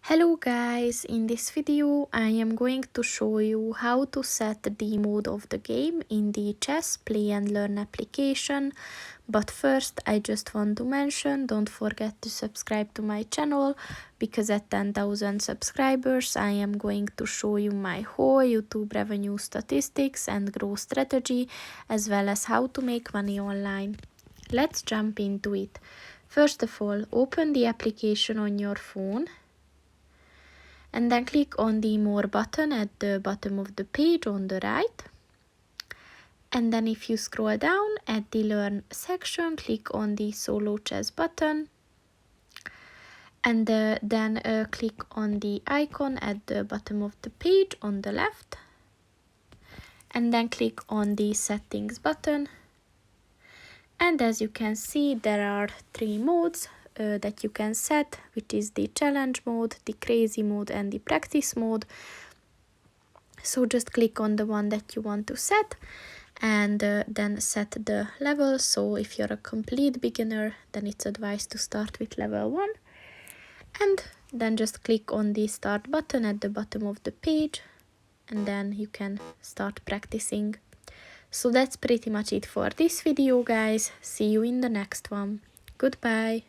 Hello guys, in this video I am going to show you how to set the mode of the game in the Chess Play and Learn application. But first I just want to mention, don't forget to subscribe to my channel, because at 10,000 subscribers I am going to show you my whole YouTube revenue statistics and growth strategy, as well as how to make money online. Let's jump into it. First of all, open the application on your phone and then click on the More button at the bottom of the page on the right. And then if you scroll down at the Learn section, click on the Solo Chess button. And then click on the icon at the bottom of the page on the left. And then click on the Settings button. And as you can see, there are three modes that you can set, which is the challenge mode, the crazy mode, and the practice mode. So just click on the one that you want to set and then set the level. So if you're a complete beginner, then it's advised to start with level 1. And then just click on the start button at the bottom of the page, and then you can start practicing. So that's pretty much it for this video, guys. See you in the next one. Goodbye.